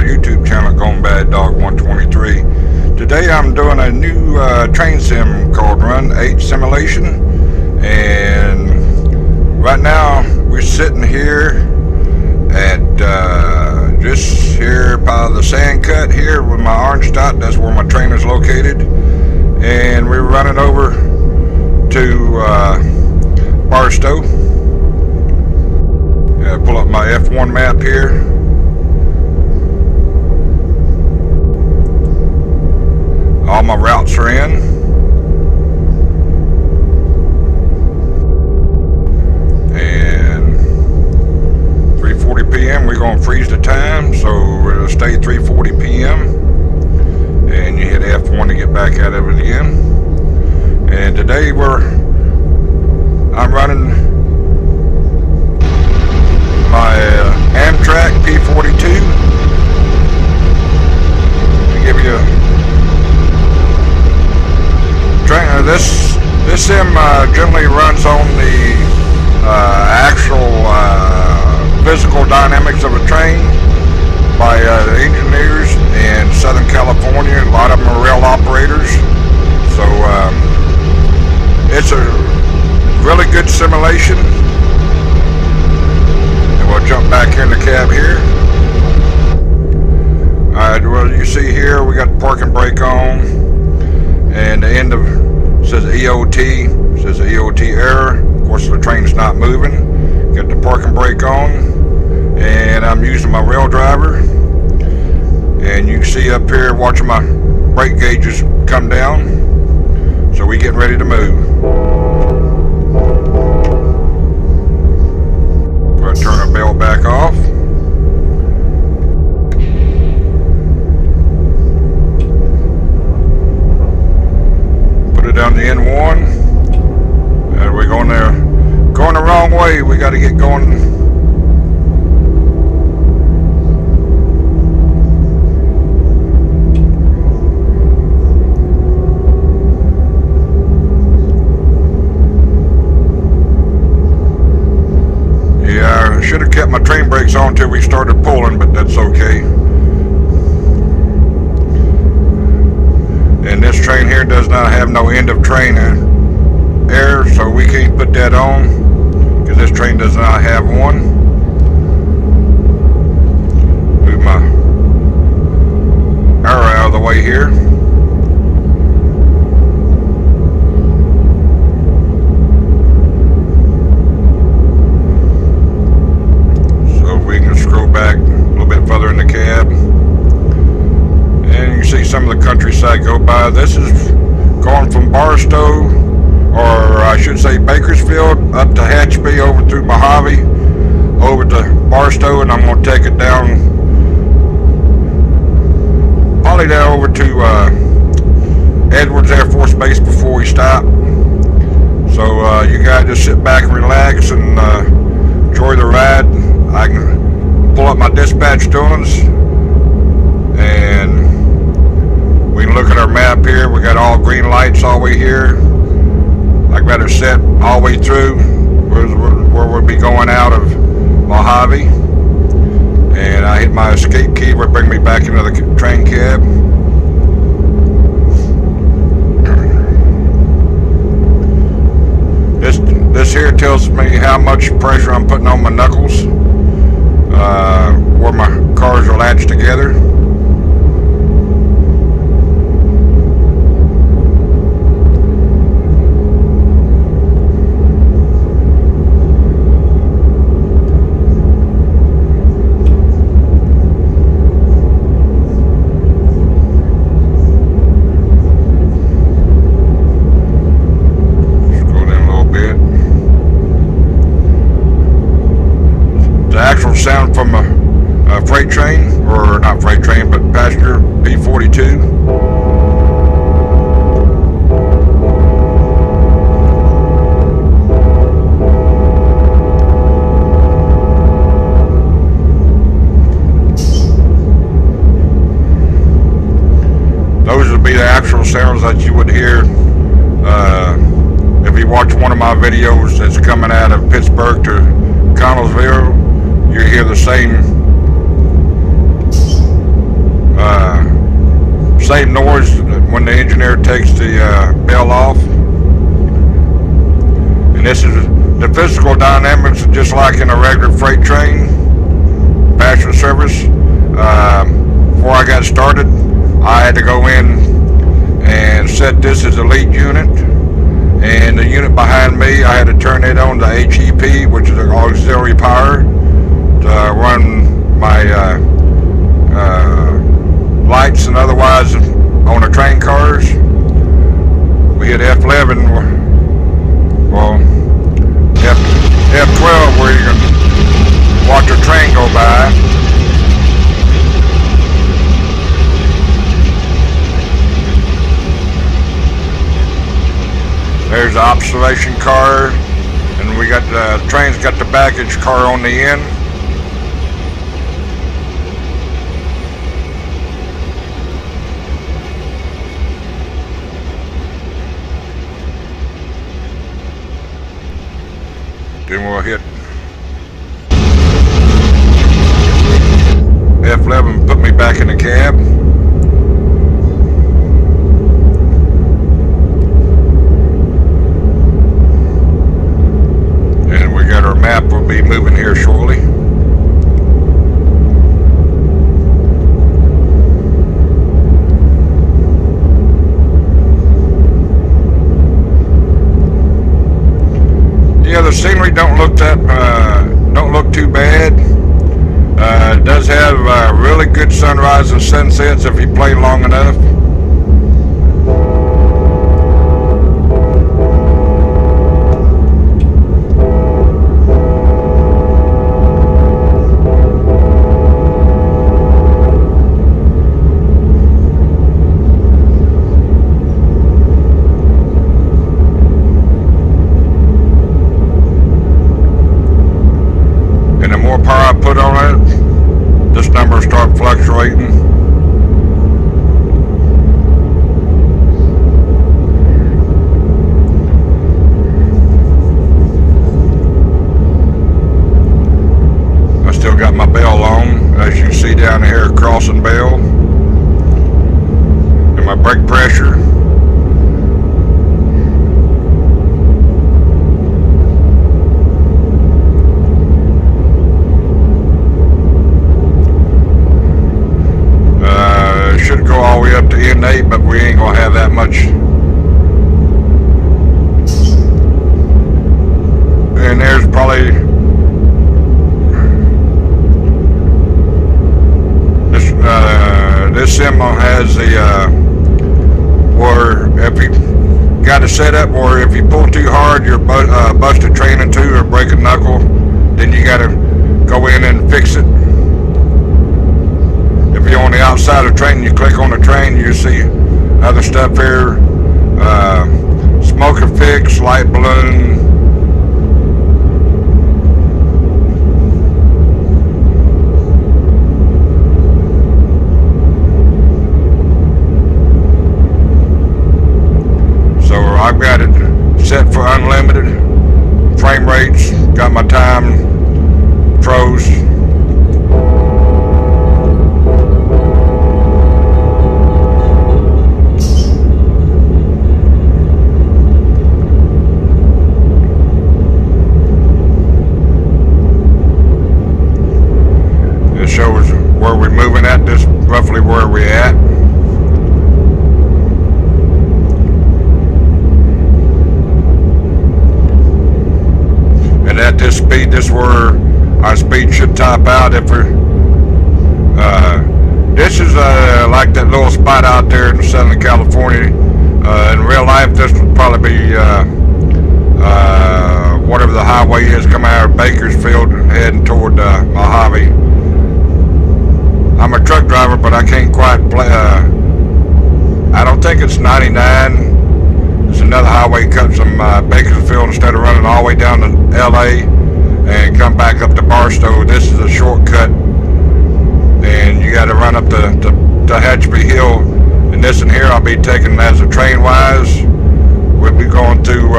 YouTube channel, Gone Bad Dog 123. Today I'm doing a new train sim called Run8 Simulation, and right now we're sitting here at just here by the sand cut here with my orange dot. That's where my train is located, and we're running over to Barstow. Pull up my F1 map here. All my routes are in. And 3:40 p.m. we're going to freeze the time, so it'll stay 3:40 p.m. and you hit F1 to get back out of it again. And today I'm running my Amtrak P42 to give you this sim generally runs on the actual physical dynamics of a train by engineers in Southern California. A lot of them are rail operators, so it's a really good simulation. We'll jump back here in the cab here. Alright, well, you see here we got the parking brake on, and the end of says EOT, says EOT error. Of course, the train's not moving. Got the parking brake on, and I'm using my rail driver. And you can see up here watching my brake gauges come down. So we getting ready to move. Turn our bell back off. Put it down the N1. And we're going there. Going the wrong way. We got to get going. Should have kept my train brakes on until we started pulling, but that's okay. And this train here does not have no end of train air, so we can't put that on because this train does not have one. Move my arrow out of the way here. Back a little bit further in the cab, and you can see some of the countryside go by. This is going from Barstow, or I should say Bakersfield, up to Hatchby, over through Mojave, over to Barstow, and I'm going to take it down probably down over to Edwards Air Force Base before we stop. So you guys just sit back and relax and enjoy the ride. I can pull up my dispatch doings, and we can look at our map here. We got all green lights all the way here. I got it set all the way through where we'll be going out of Mojave, and I hit my escape key, will bring me back into the train cab. This here tells me how much pressure I'm putting on my knuckles. Where my cars are latched together. Scroll down a little bit. The actual sound from a freight train, or not freight train, but passenger P42. Those would be the actual sounds that you would hear if you watch one of my videos that's coming out of Pittsburgh to Connellsville. You hear the same same noise when the engineer takes the bell off. And this is the physical dynamics, just like in a regular freight train passenger service. Before I got started, I had to go in and set this as a lead unit, and the unit behind me, I had to turn it on to HEP, which is auxiliary power, to run my lights and otherwise on the train cars. We hit F11, well, F12, where you can watch a train go by. There's the observation car, and we got the train's got the baggage car on the end. Then we'll hit F11, put me back in the cab. And we got our map, we'll be moving here shortly. Yeah, the scenery don't look too bad. It does have really good sunrise and sunsets if you play long enough. And the more power I put on it, this number start fluctuating. I still got my bell on, as you can see down here, crossing bell. And my brake pressure. Should go all the way up to N8, but we ain't gonna have that much. And there's probably this symbol has the where if you got it set up, or if you pull too hard, you're busted train in two or break a knuckle, then you gotta go in and fix it. If you're on the outside of the train, you click on the train, you see other stuff here. Smoker fix, light balloon. So I've got it set for unlimited frame rates, got my time froze. Shows where we're moving at, this roughly where we're at. And at this speed, this is where our speed should top out. If we're this is like that little spot out there in Southern California. In real life, this would probably be whatever the highway is coming out of Bakersfield heading toward Mojave. I'm a truck driver, but I can't quite play. I don't think it's 99. It's another highway cuts from Bakersfield instead of running all the way down to LA and come back up to Barstow. This is a shortcut, and you got to run up to Hatchby Hill. And this in here I'll be taking as a train wise. We'll be going through.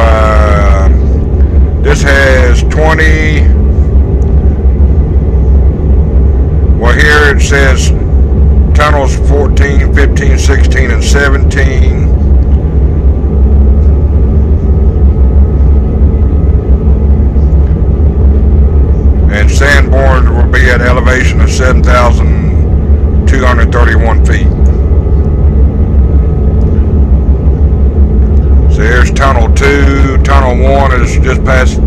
This has 20. Well, here it says tunnels 14, 15, 15, 16, and 17. And Sanborn will be at elevation of 7,231 feet. So here's Tunnel 2. Tunnel 1 is just past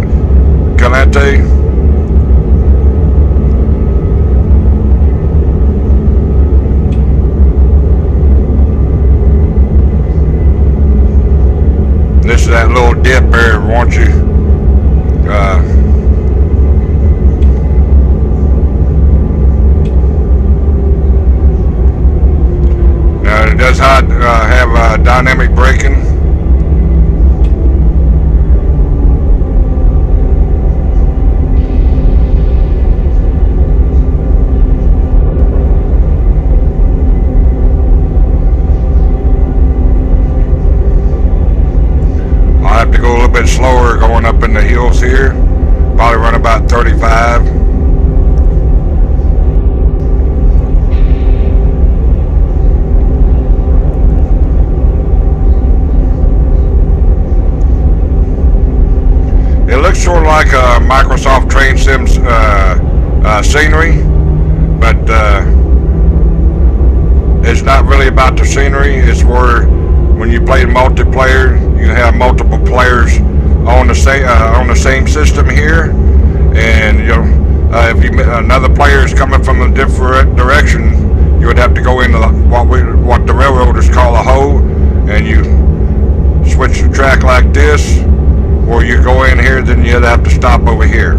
Calente. This is that little dip there, won't you? Now it does have dynamic braking. Have to go a little bit slower going up in the hills here. Probably run about 35. It looks sort of like a Microsoft Train Sim scenery, but it's not really about the scenery. It's where when you play multiplayer, you have multiple players on the same system here, and if another player is coming from a different direction, you would have to go into what the railroaders call a hoe, and you switch the track like this, or you go in here, then you'd have to stop over here.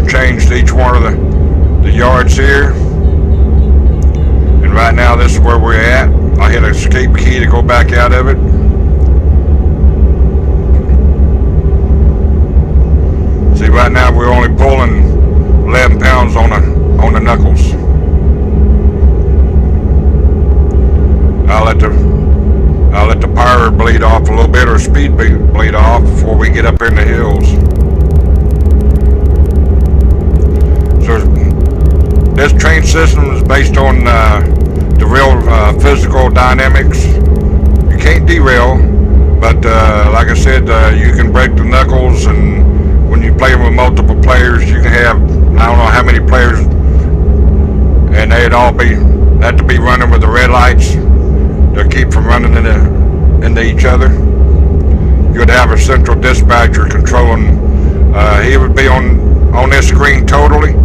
Changed each one of the yards here, and right now this is where we're at. I hit escape key to go back out of it. See, right now we're only pulling 11 pounds on the knuckles. I'll let the power bleed off a little bit, or speed bleed off before we get up in the hills. So this train system is based on the real physical dynamics. You can't derail, but like I said, you can break the knuckles, and when you play with multiple players, you can have, I don't know how many players, and they'd all have to be running with the red lights to keep from running into each other. You would have a central dispatcher controlling. He would be on this screen totally,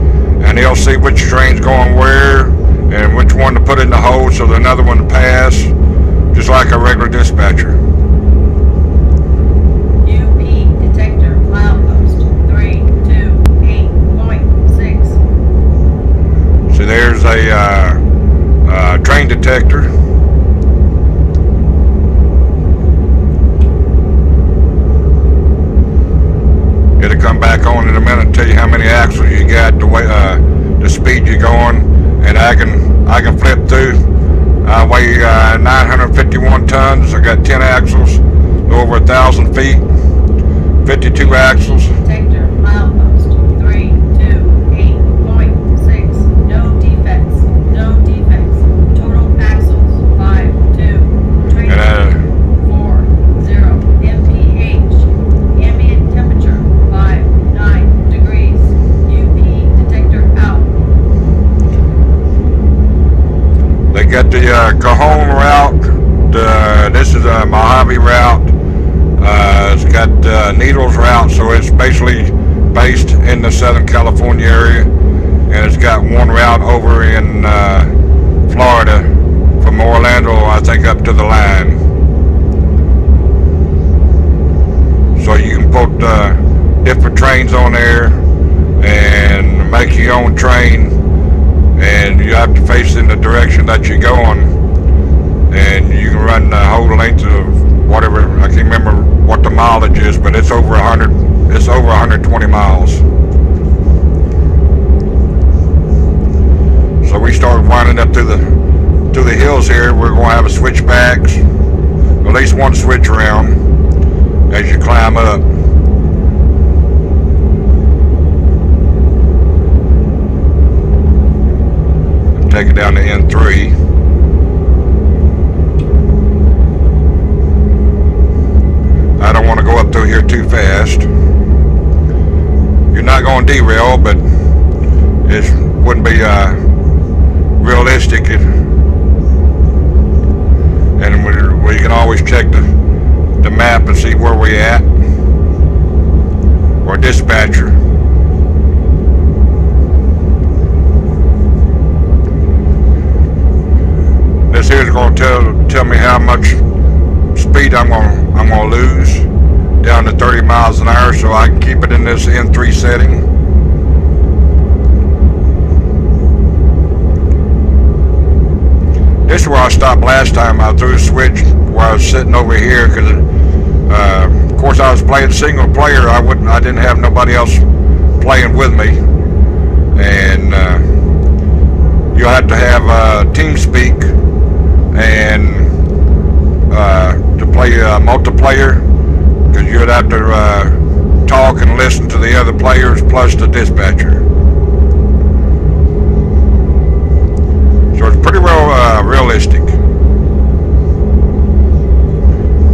and he'll see which train's going where and which one to put in the hole so the another one to pass, just like a regular dispatcher. UP detector milepost 328.6. So there's a train detector. It'll come back on in a minute and tell you how many axles you got, the speed you're going, and I can flip through. I weigh 951 tons. I got 10 axles, over 1,000 feet, 52 axles. Detector milepost 328.6. No defects. No defects. Total axles 52. Train 40. MPH. Ambient temperature 59 degrees. UP detector out. They got the Cajon route. This is a Mojave route. It's got Needles route, so it's basically based in the Southern California area, and it's got one route over in Florida from Orlando, I think, up to the line. So you can put different trains on there and make your own train, and you have to face in the direction that you're going, and you can run the whole length of whatever, I can't remember what the mileage is, but it's over 120 miles. So we start winding up through the hills here. We're going to have a switchbacks, at least one switch around. as you climb up. Take it down to N3. I don't want to go up through here too fast. You're not going to derail, but it wouldn't be realistic. And we can always check the map and see where we're at, or dispatcher. This here is going to tell me how much speed I'm going to lose down to 30 miles an hour, so I can keep it in this N3 setting. This is where I stopped last time. I threw a switch where I was sitting over here because, of course, I was playing single player. I didn't have nobody else playing with me, and you'll have to have TeamSpeak and to play multiplayer, because you'd have to talk and listen to the other players plus the dispatcher. So it's pretty well realistic.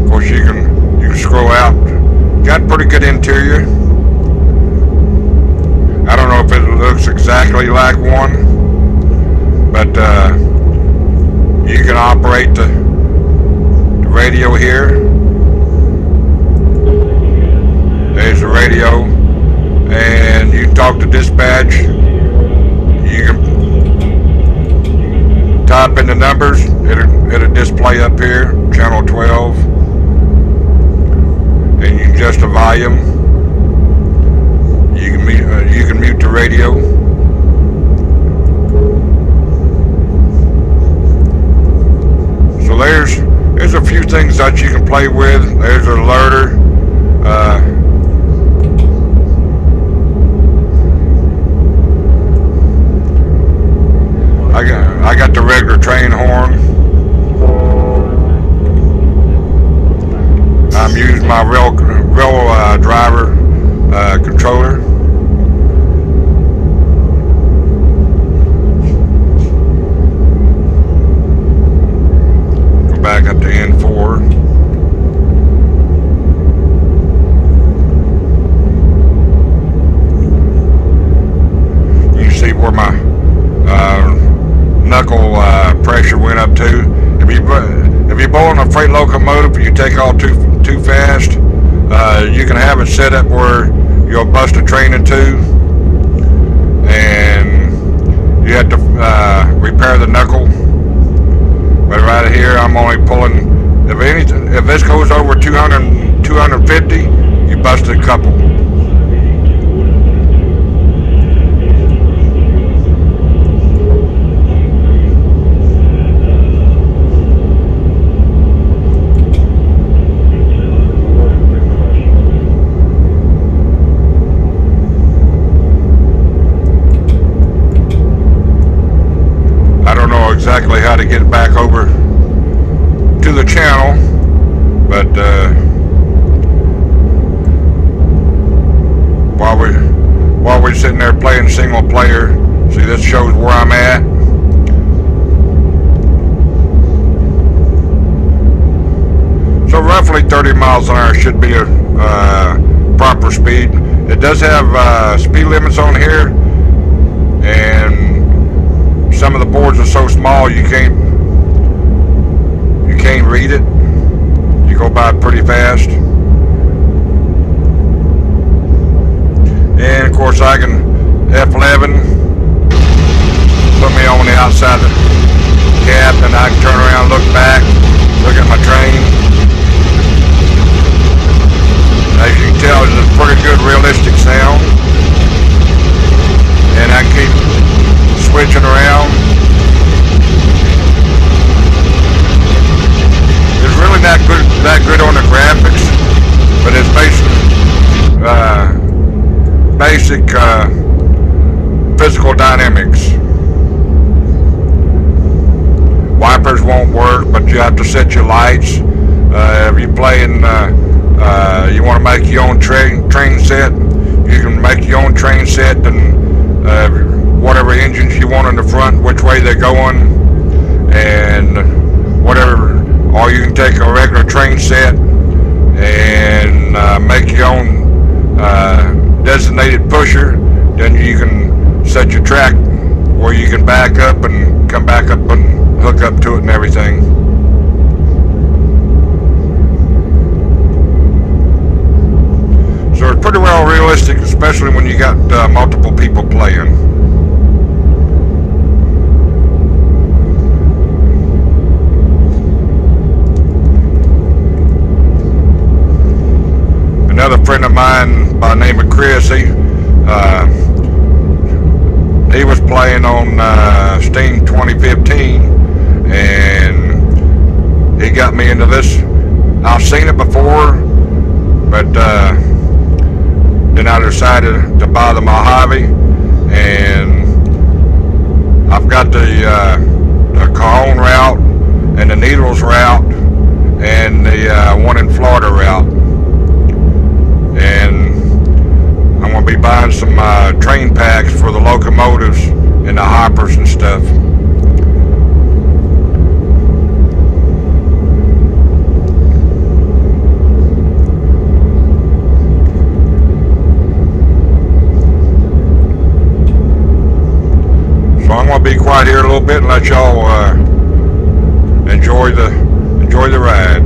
Of course, you can scroll out. Got pretty good interior. I don't know if it looks exactly like one, but you can operate the radio here. There's the radio, and you talk to dispatch. You can type in the numbers. It'll display up here, channel 12, and you can adjust the volume. You can mute the radio. So there's a few things that you can play with. There's an alerter. I got the regular train horn. I'm using my rail driver controller. Go back up to N4. You can see where my knuckle pressure went up to. If you're pulling a freight locomotive, you take off too fast, you can have it set up where you'll bust a train in two, and you have to repair the knuckle. But right here, I'm only pulling, if this goes over 250, you bust a couple. Exactly how to get back over to the channel, but while we're sitting there playing single player, see, this shows where I'm at. So roughly 30 miles an hour should be a proper speed. It does have speed limits on here, and some of the boards are so small you can't read it. You go by pretty fast. And of course I can F11, put me on the outside of the cab, and I can turn around, look back, look at my train. As you can tell, it's a pretty good realistic sound. And I keep switching around. It's really not that good on the graphics, but it's basic physical dynamics. Wipers won't work, but you have to set your lights. If you're playing You want to make your own train set, you can make your own train set and whatever engines you want in the front, which way they're going, and whatever. Or you can take a regular train set and make your own designated pusher. Then you can set your track where you can back up and come back up and hook up to it and everything. So it's pretty well realistic, especially when you got multiple people playing. Another friend of mine by the name of Chris, he was playing on Steam 2015, and he got me into this. I've seen it before, but then I decided to buy the Mojave, and I've got the Cajon route and the Needles route and the one in Florida route. And I'm going to be buying some train packs for the locomotives and the hoppers and stuff. So I'm going to be quiet here a little bit and let y'all enjoy the ride.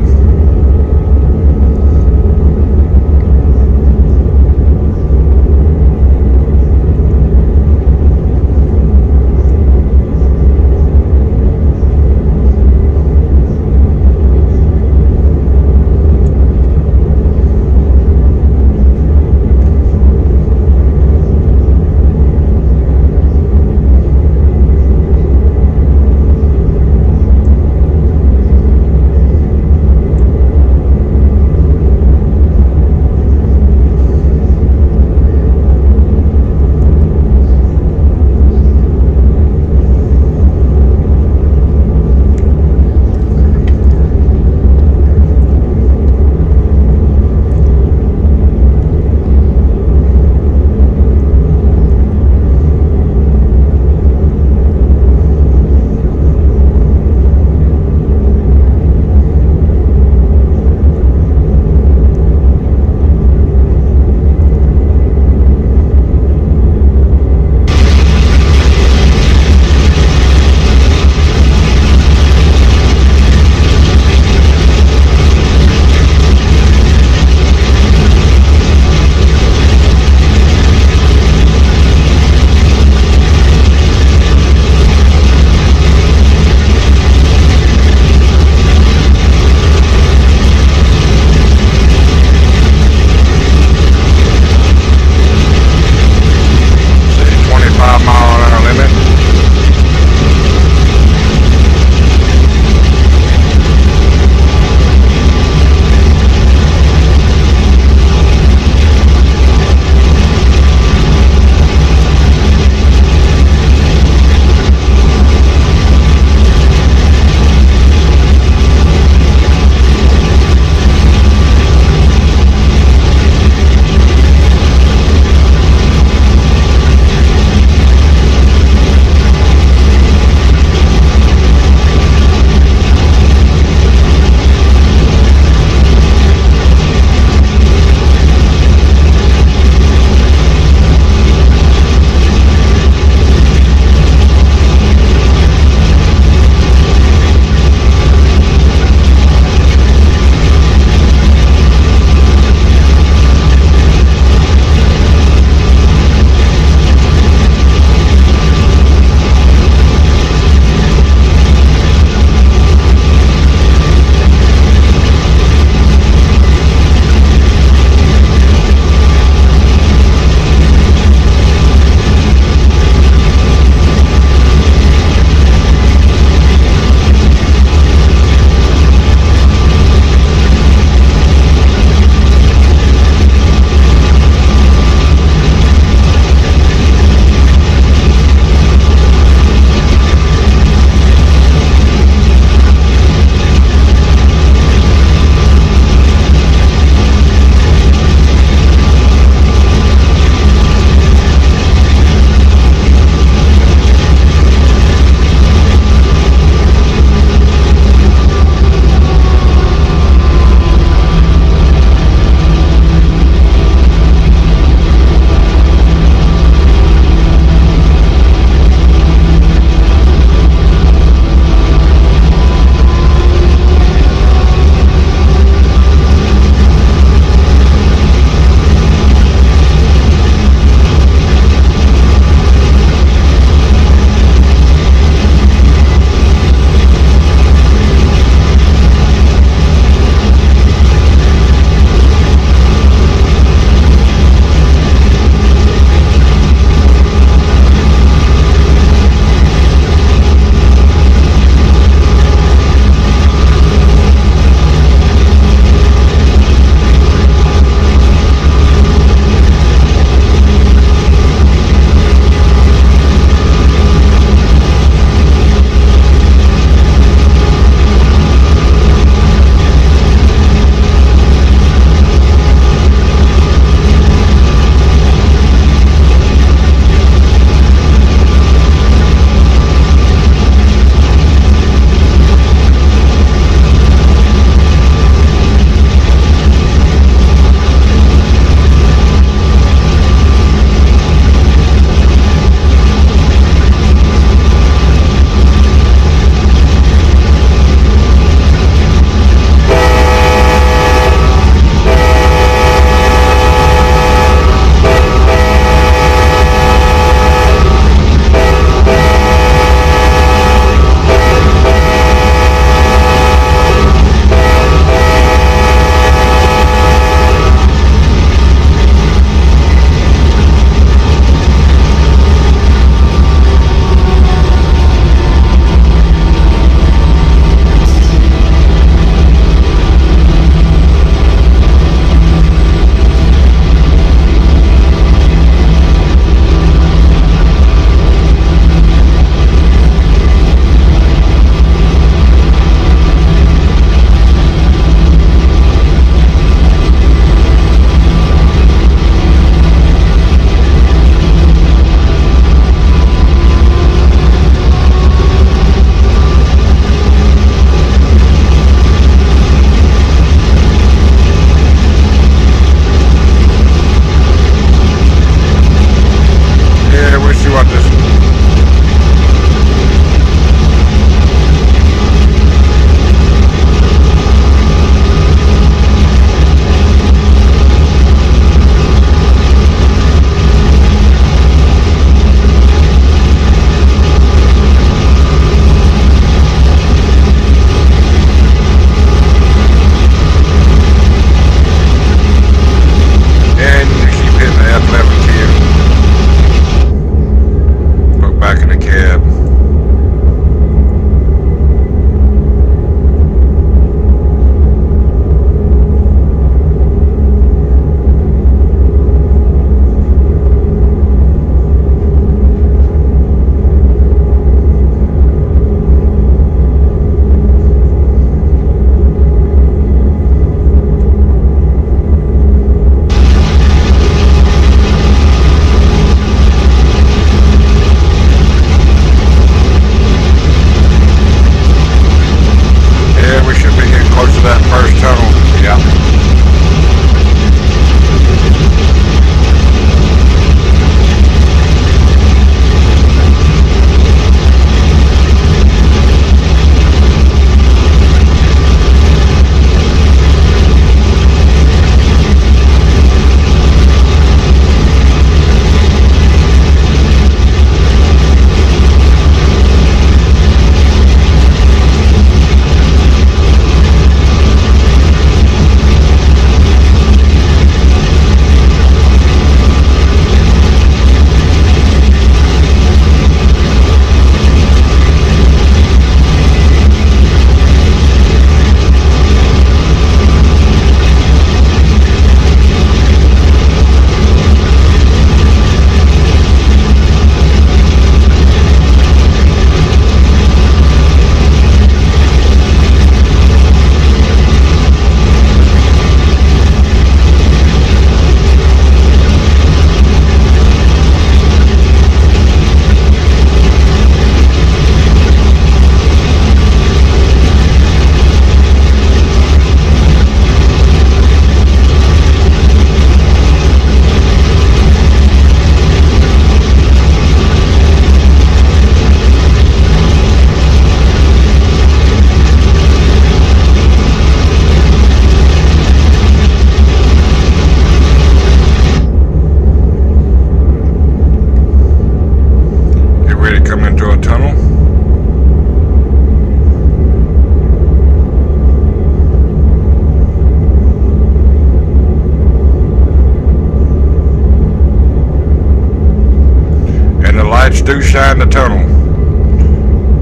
lights do shine the tunnel.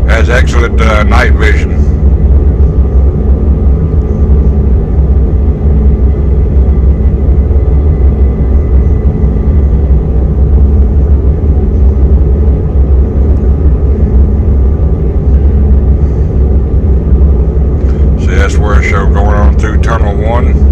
Has excellent night vision. See, that's where it showed going on through Tunnel 1.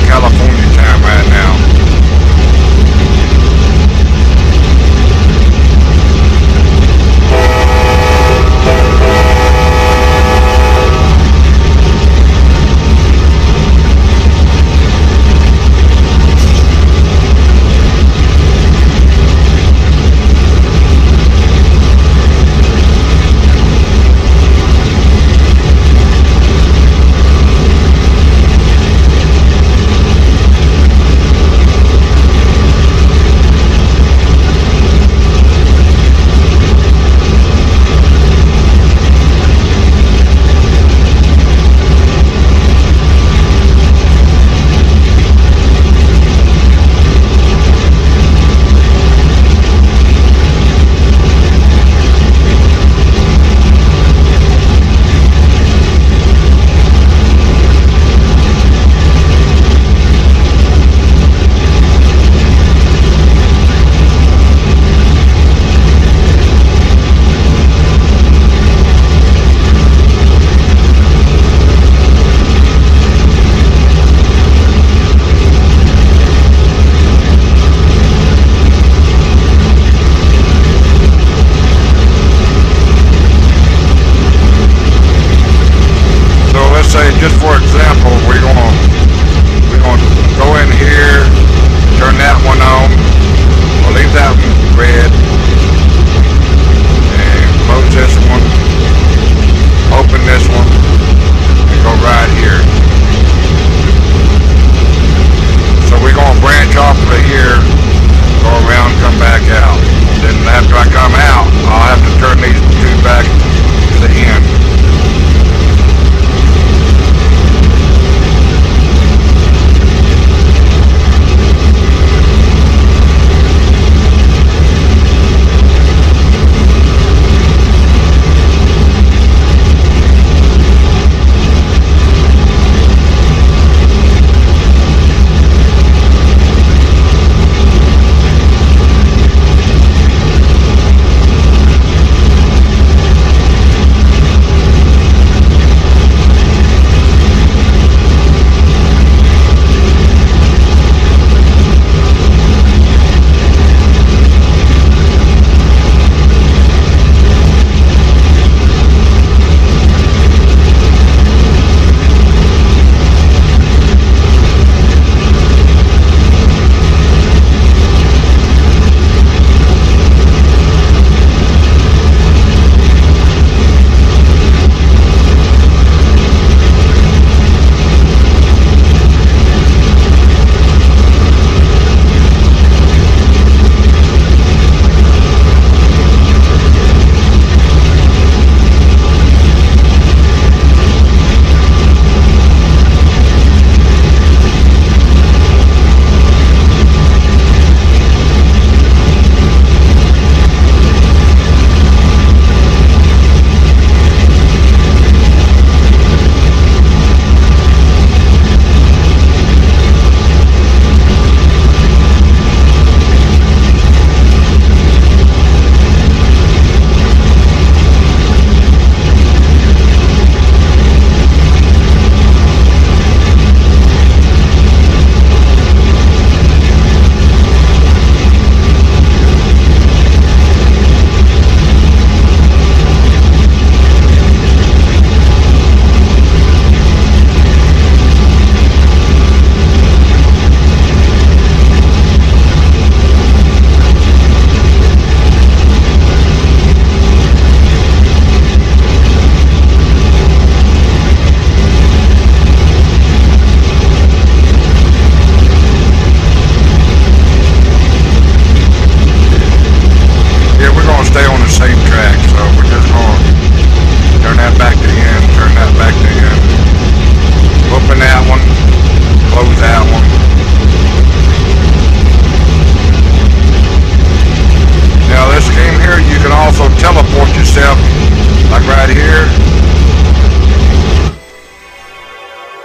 California time right now. Just for example, we're gonna go in here, turn that one on. We'll leave that one red, and close this one. Open this one, and go right here. So we're gonna branch off of here, go around, come back out. Then after I come out, I'll have to turn these two back to the end.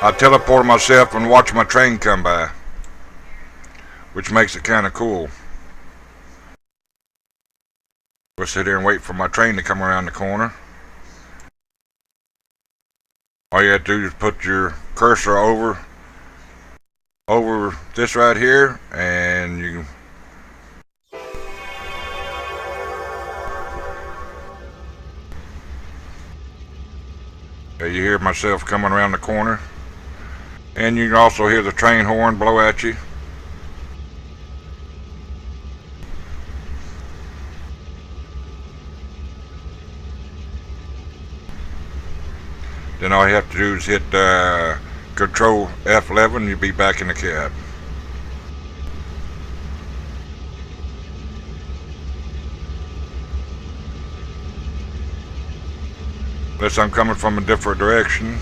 I teleport myself and watch my train come by, which makes it kind of cool. We'll sit here and wait for my train to come around the corner. All you have to do is put your cursor over over this right here, and you you hear myself coming around the corner, and you can also hear the train horn blow at you. Then all you have to do is hit Control F11, you'll be back in the cab. Unless I'm coming from a different direction.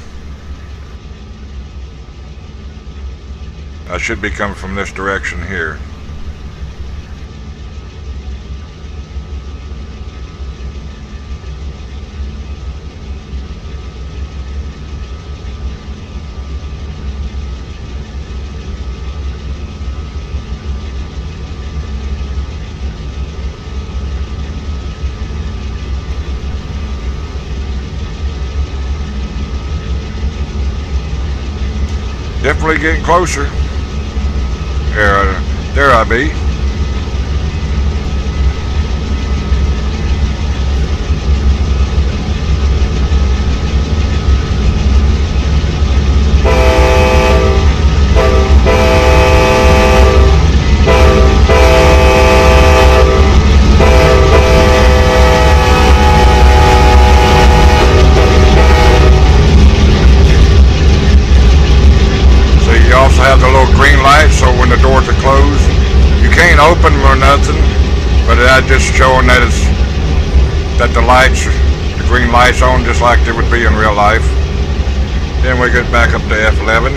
I should be coming from this direction here. Definitely getting closer. There I be. You also have the little green light, so when the doors are closed, you can't open them or nothing, but that's just showing that the green light's on, just like they would be in real life. Then we get back up to F11,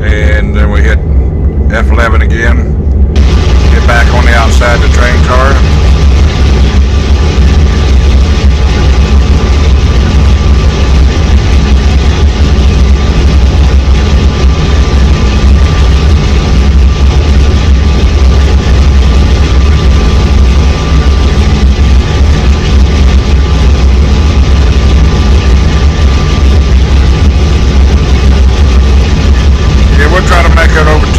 and then we hit F11 again, get back on the outside of the train car. We'll try to make it over to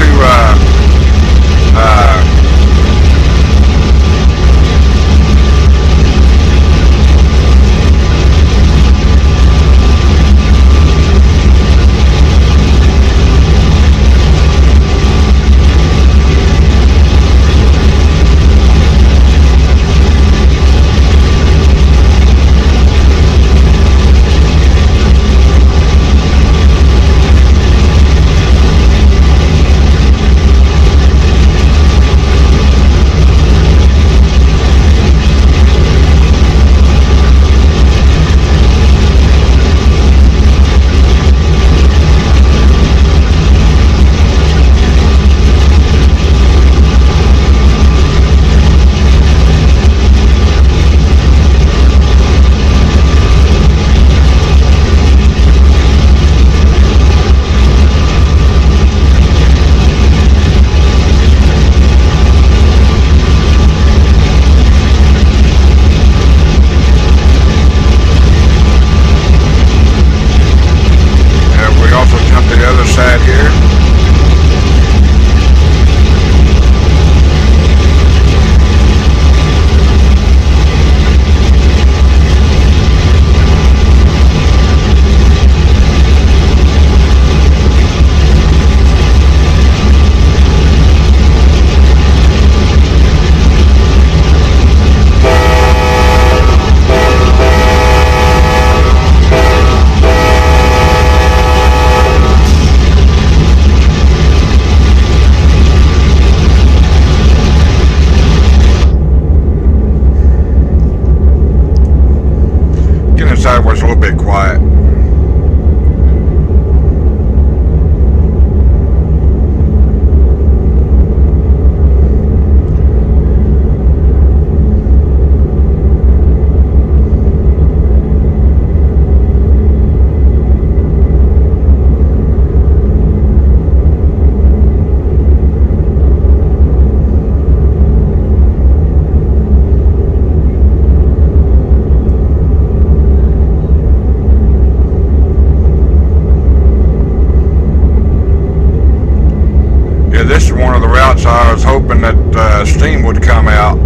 this is one of the routes I was hoping that steam would come out.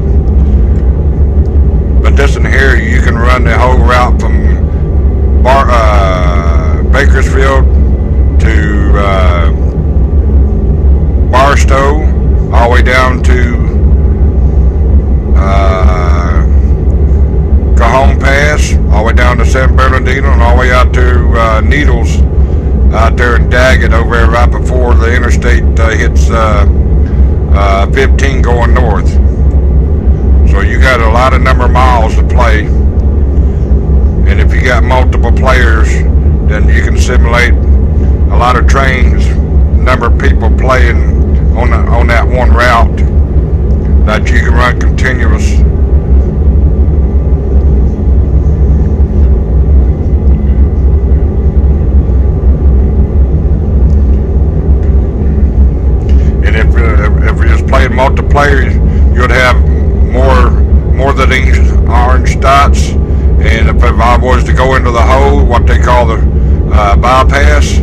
But this in here, you can run the whole route from Bakersfield to Barstow, all the way down to Cajon Pass, all the way down to San Bernardino, and all the way out to Needles, out there in Daggett, over there right before the interstate hits 15 going north. So you got a lot of number of miles to play, and if you got multiple players, then you can simulate a lot of trains, number of people playing on that one route that you can run continuous. And if we just played multiplayer, you'd have more than these orange dots. And if I was to go into the hole, what they call the bypass,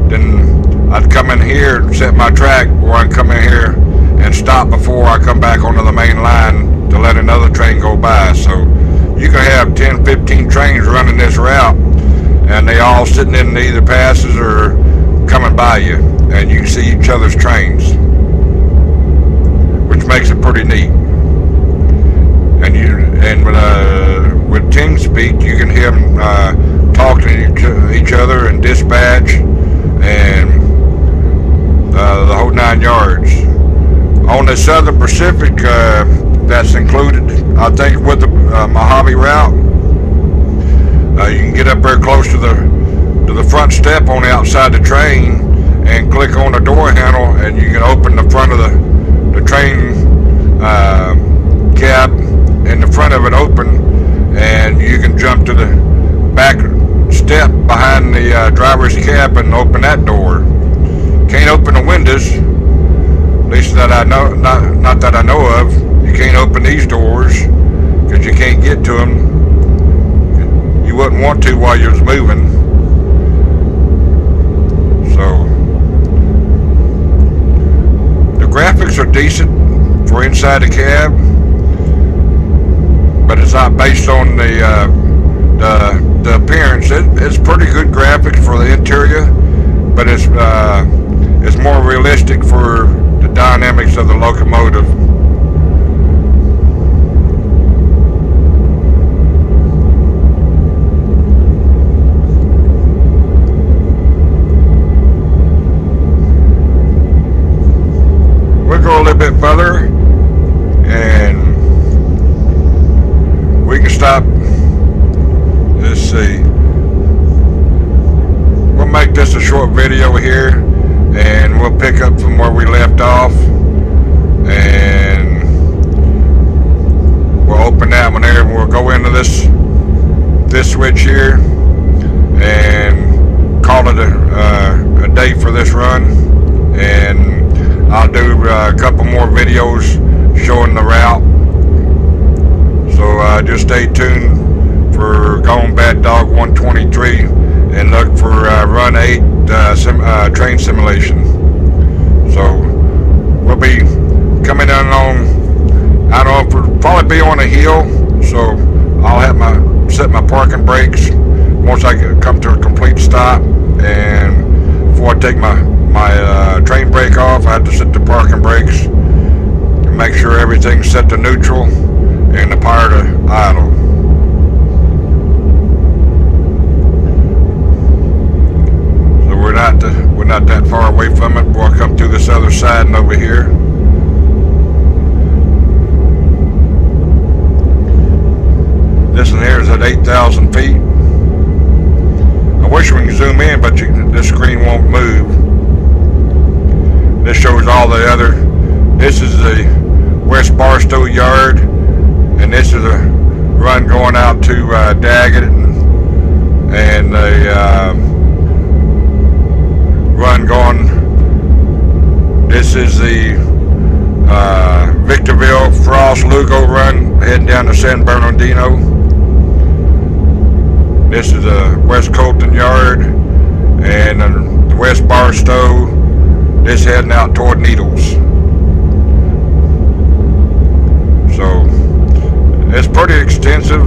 then I'd come in here and set my track, or I'd come in here and stop before I come back onto the main line to let another train go by. So you can have 10, 15 trains running this route, and they all sitting in either passes or coming by you, and you can see each other's trains, which makes it pretty neat. And with TeamSpeak, you can hear them talk to each other and dispatch and the whole 9 yards. On the Southern Pacific, that's included, I think, with the Mojave route. You can get up there close to the front step on the outside the train and click on the door handle, and you can open the front of the train cab, and the front of it open, and you can jump to the back step behind the driver's cab and open that door. Can't open the windows, at least that I know, not that I know of. You can't open these doors because you can't get to them. You wouldn't want to while you're moving. So the graphics are decent for inside the cab, but it's not based on the appearance. It's pretty good graphics for the interior, but it's more realistic for the dynamics of the locomotive. We'll go a little bit further, and we can stop. Let's see. We'll make this a short video here, and we'll pick up from where we left off, and we'll open that one there, and we'll go into this switch here and call it a day for this run. And I'll do a couple more videos showing the route, so just stay tuned for Gone Bad Dog 123 and look for run8 train simulation. So we'll be coming in on, I don't know, we'll probably be on a hill, so I'll have set my parking brakes once I come to a complete stop. And before I take my train brake off, I have to set the parking brakes and make sure everything's set to neutral and the power to idle. So we're not that far away from it. We'll come through this other side and over here. This one here is at 8,000 feet. I wish we could zoom in, but this screen won't move. This shows all the other. This is the West Barstow yard, and this is a run going out to Daggett, and the run going. This is the Victorville Frost Lugo run heading down to San Bernardino. This is the West Colton yard, and the West Barstow this heading out toward Needles. So it's pretty extensive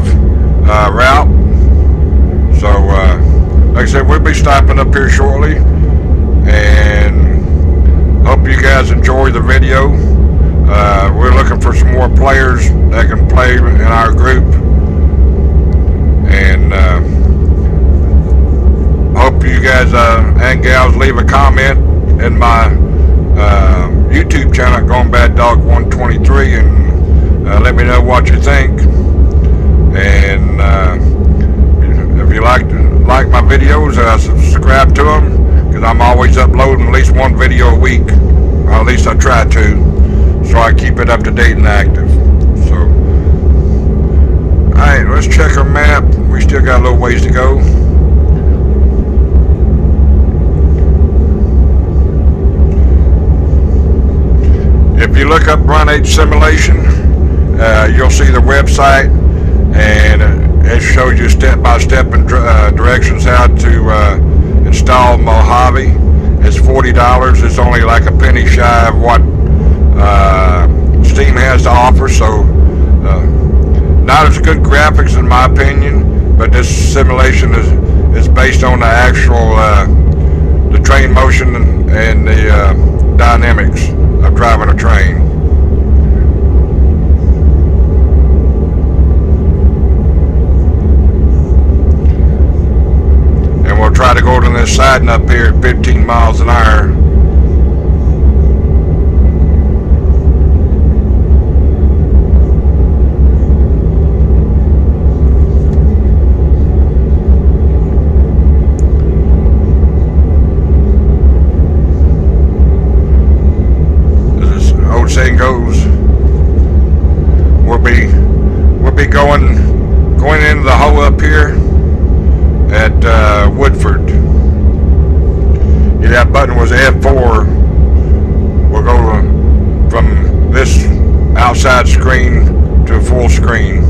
route. So like I said, we'll be stopping up here shortly, and hope you guys enjoy the video. We're looking for some more players that can play in our group, and hope you guys and gals leave a comment in my YouTube channel, Gone Bad Dog 123, and let me know what you think. And if you like my videos, subscribe to them, because I'm always uploading at least one video a week, or at least I try to, so I keep it up to date and active. So, alright, let's check our map. We still got a little ways to go. If you look up Run8 simulation, you'll see the website, and it shows you step-by-step directions how to install Mojave. It's $40. It's only like a penny shy of what Steam has to offer. So not as good graphics in my opinion, but this simulation is based on the actual the train motion and the dynamics of driving a train. And we'll try to go to this siding up here at 15 miles an hour. Saying goes, we'll be going into the hole up here at Woodford. Yeah, that button was F4. We'll go from this outside screen to full screen.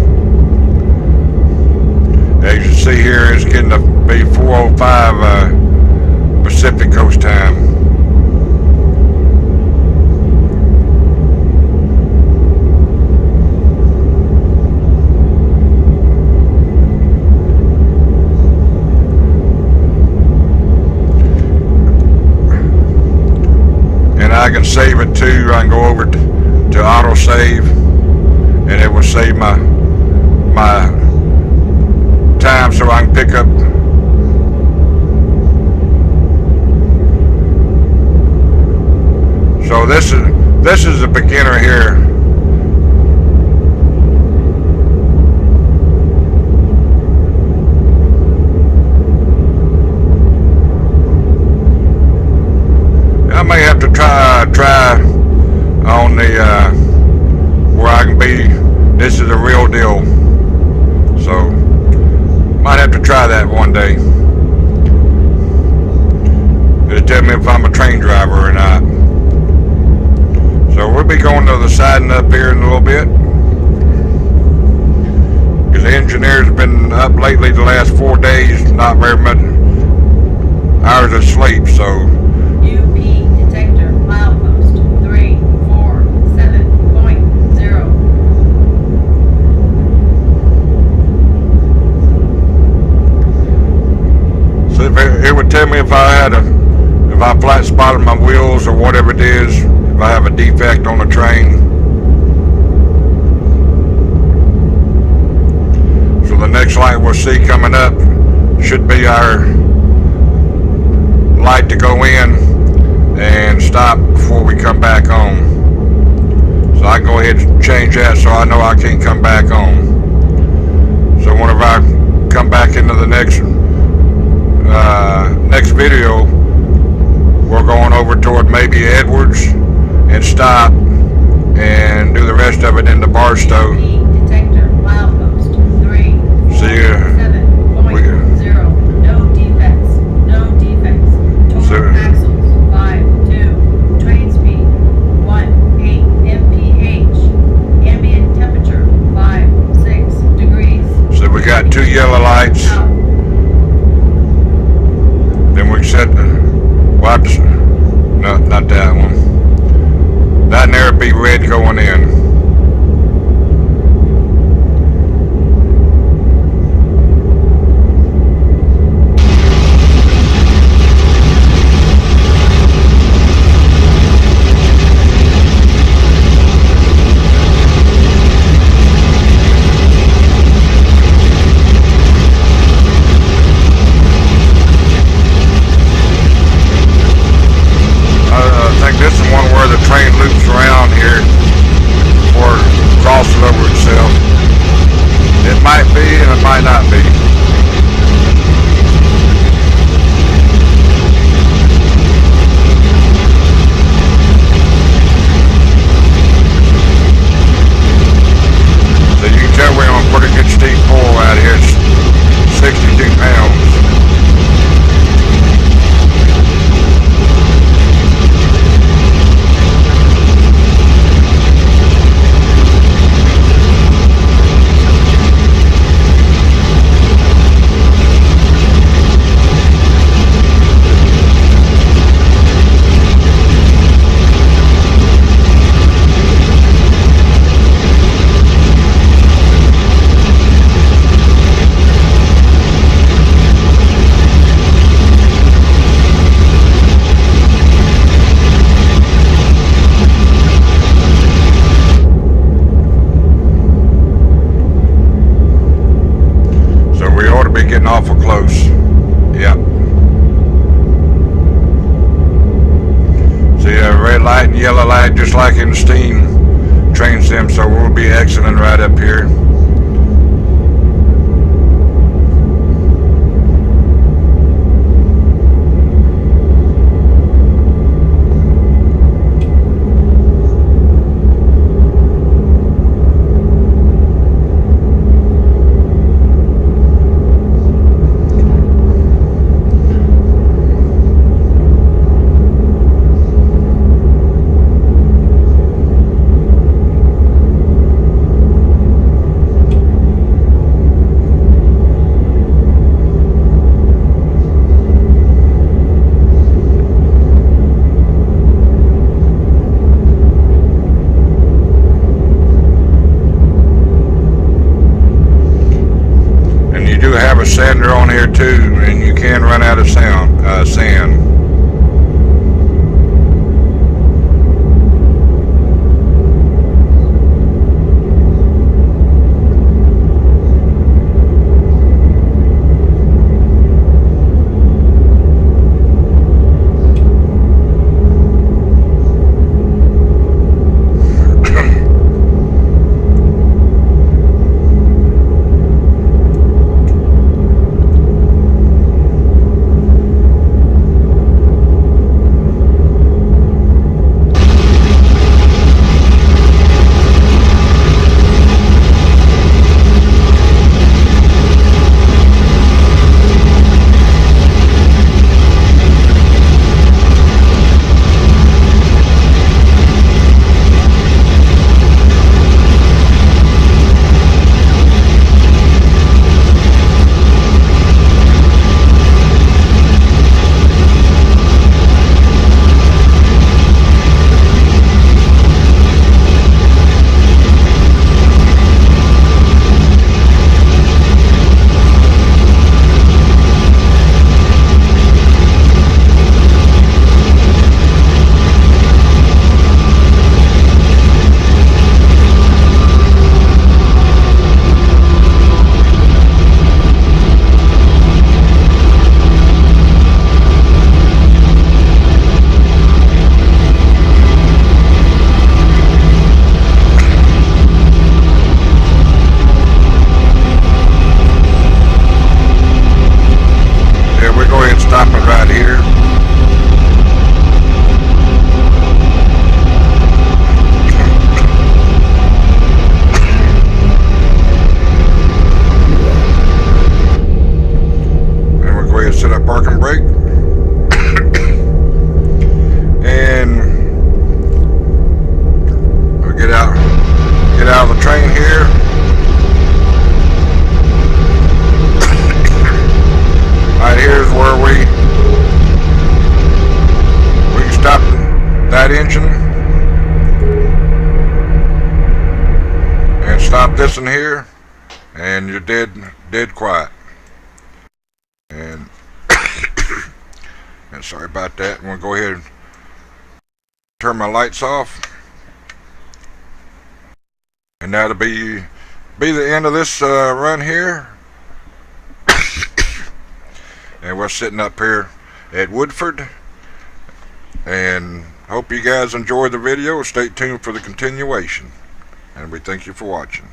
As you can see here, it's getting to be 4:05 Pacific Coast time. I can save it too. I can go over to auto save, and it will save my time, so I can pick up. So this is a beginner here. I may have to try on the where I can be. This is the real deal. So might have to try that one day. It'll tell me if I'm a train driver or not. So we'll be going to the siding up here in a little bit, because the engineer's been up lately the last 4 days, not very much hours of sleep. So detector milepost 347.0. So it would tell me if I flat spotted my wheels or whatever it is, if I have a defect on the train. So the next light we'll see coming up should be our light to go in and stop before we come back home. So I can go ahead and change that so I know I can't come back home. So whenever I come back into the next video, we're going over toward maybe Edwards and stop and do the rest of it in the Barstow. Detector milepost 347.0. No defects. No defects. Total axles 5.2. Train speed 1.8 mph. Ambient temperature 5.6 degrees. So we got 2 yellow lights. Then we said, well, No, not that one. That there would be red going in. I think this is one where the train loops around here before it crosses over itself. It might be and it might not be. So you can tell we're on a pretty good steep pull out here. It's 62 pounds. Be getting awful close. Yep. See a red light and yellow light just like in the steam train sim, so we'll be exiting right up here. Have a sander on here too, and you can run out of sand. listen here, and you're dead quiet. And and sorry about that. I'm gonna go ahead and turn my lights off, and that'll be the end of this run here. And we're sitting up here at Woodford, and hope you guys enjoyed the video. Stay tuned for the continuation, and we thank you for watching.